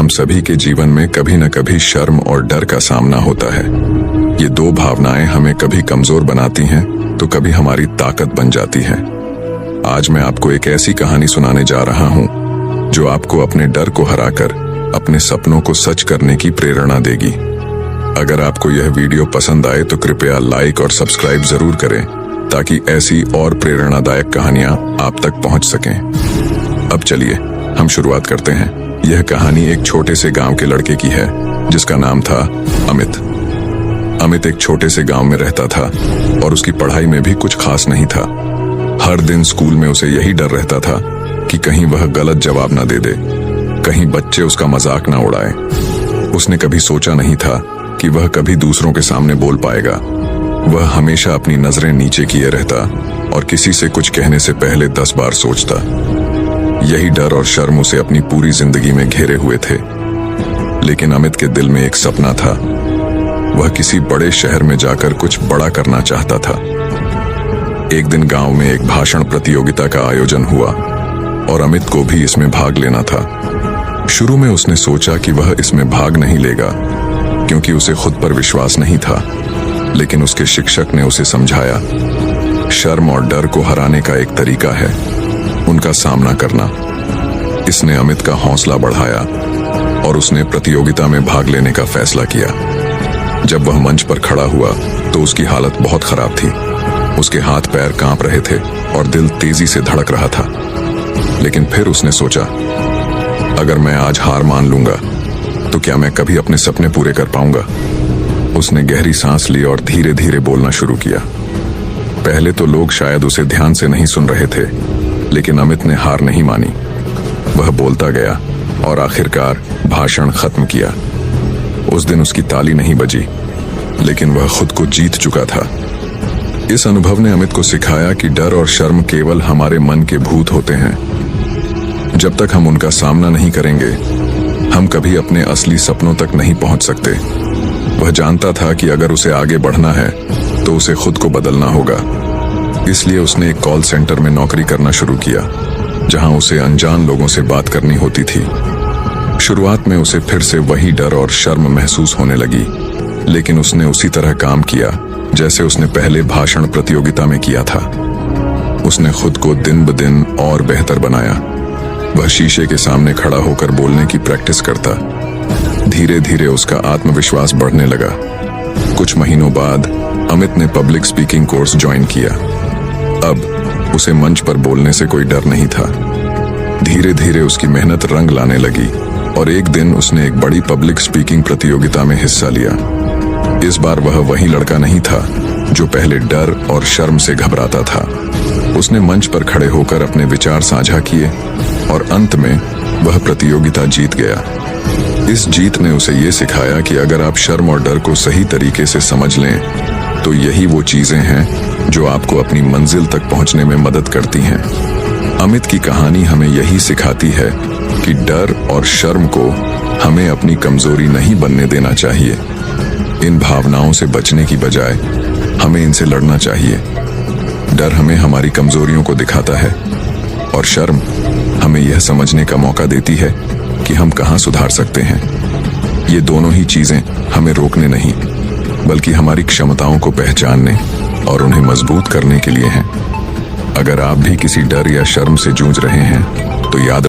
हम सभी के जीवन में कभी न कभी शर्म और डर का सामना होता है। ये दो भावनाएं हमें कभी कमजोर बनाती हैं तो कभी हमारी ताकत बन जाती हैं। आज मैं आपको एक ऐसी कहानी सुनाने जा रहा हूं जो आपको अपने डर को हराकर अपने सपनों को सच करने की प्रेरणा देगी। अगर आपको यह वीडियो पसंद आए तो कृपया लाइक और सब्सक्राइब जरूर करें ताकि ऐसी और प्रेरणादायक कहानियां आप तक पहुंच सकें। अब चलिए हम शुरुआत करते हैं। यह कहानी एक छोटे से गांव के लड़के की है जिसका नाम था अमित। अमित एक छोटे से गांव में रहता था और उसकी पढ़ाई में भी कुछ खास नहीं था। हर दिन स्कूल में उसे यही डर रहता था कि कहीं वह गलत जवाब ना दे दे, कहीं बच्चे उसका मजाक ना उड़ाए। उसने कभी सोचा नहीं था कि वह कभी दूसरों के सामने बोल पाएगा। वह हमेशा अपनी नजरें नीचे किए रहता और किसी से कुछ कहने से पहले 10 बार सोचता। यही डर और शर्म उसे अपनी पूरी जिंदगी में घेरे हुए थे। लेकिन अमित के दिल में एक सपना था। वह किसी बड़े शहर में जाकर कुछ बड़ा करना चाहता था। एक दिन गांव में एक भाषण प्रतियोगिता का आयोजन हुआ और अमित को भी इसमें भाग लेना था। शुरू में उसने सोचा कि वह इसमें भाग नहीं लेगा क्योंकि उसे खुद पर विश्वास नहीं था। लेकिन उसके शिक्षक ने उसे समझाया, शर्म और डर को हराने का एक तरीका है उनका सामना करना। इसने अमित का हौसला बढ़ाया और उसने प्रतियोगिता में भाग लेने का फैसला किया। जब वह मंच पर खड़ा हुआ तो उसकी हालत बहुत खराब थी। उसके हाथ पैर कांप रहे थे और दिल तेजी से धड़क रहा था। लेकिन फिर उसने सोचा, अगर मैं आज हार मान लूंगा तो क्या मैं कभी अपने सपने पूरे कर पाऊंगा? उसने गहरी सांस ली और धीरे धीरे बोलना शुरू किया। पहले तो लोग शायद उसे ध्यान से नहीं सुन रहे थे, लेकिन अमित ने हार नहीं मानी। वह बोलता गया और आखिरकार भाषण खत्म किया। उस दिन उसकी ताली नहीं बजी, लेकिन वह खुद को जीत चुका था। इस अनुभव ने अमित को सिखाया कि डर और शर्म केवल हमारे मन के भूत होते हैं। जब तक हम उनका सामना नहीं करेंगे, हम कभी अपने असली सपनों तक नहीं पहुंच सकते। वह जानता था कि अगर उसे आगे बढ़ना है तो उसे खुद को बदलना होगा। इसलिए उसने एक कॉल सेंटर में नौकरी करना शुरू किया, जहां उसे अनजान लोगों से बात करनी होती थी। शुरुआत में उसे फिर से वही डर और शर्म महसूस होने लगी, लेकिन उसने उसी तरह काम किया जैसे उसने पहले भाषण प्रतियोगिता में किया था। उसने खुद को दिन ब दिन और बेहतर बनाया। वह शीशे के सामने खड़ा होकर बोलने की प्रैक्टिस करता। धीरे धीरे उसका आत्मविश्वास बढ़ने लगा। कुछ महीनों बाद अमित ने पब्लिक स्पीकिंग कोर्स ज्वाइन किया। अब उसे मंच पर बोलने से कोई डर नहीं था। धीरे धीरे उसकी मेहनत रंग लाने लगी और एक दिन उसने एक बड़ी पब्लिक स्पीकिंग प्रतियोगिता में हिस्सा लिया। इस बार वह वही लड़का नहीं था जो पहले डर और शर्म से घबराता था। उसने मंच पर खड़े होकर अपने विचार साझा किए और अंत में वह प्रतियोगिता जीत गया। इस जीत ने उसे ये सिखाया कि अगर आप शर्म और डर को सही तरीके से समझ लें तो यही वो चीजें हैं जो आपको अपनी मंजिल तक पहुंचने में मदद करती हैं। अमित की कहानी हमें यही सिखाती है कि डर और शर्म को हमें अपनी कमजोरी नहीं बनने देना चाहिए। इन भावनाओं से बचने की बजाय हमें इनसे लड़ना चाहिए। डर हमें हमारी कमजोरियों को दिखाता है और शर्म हमें यह समझने का मौका देती है कि हम कहाँ सुधार सकते हैं। ये दोनों ही चीजें हमें रोकने नहीं, बल्कि हमारी क्षमताओं को पहचानने और उन्हें मजबूत करने के लिए हैं। अगर आप भी किसी डर या शर्म से जूझ रहे हैं तो याद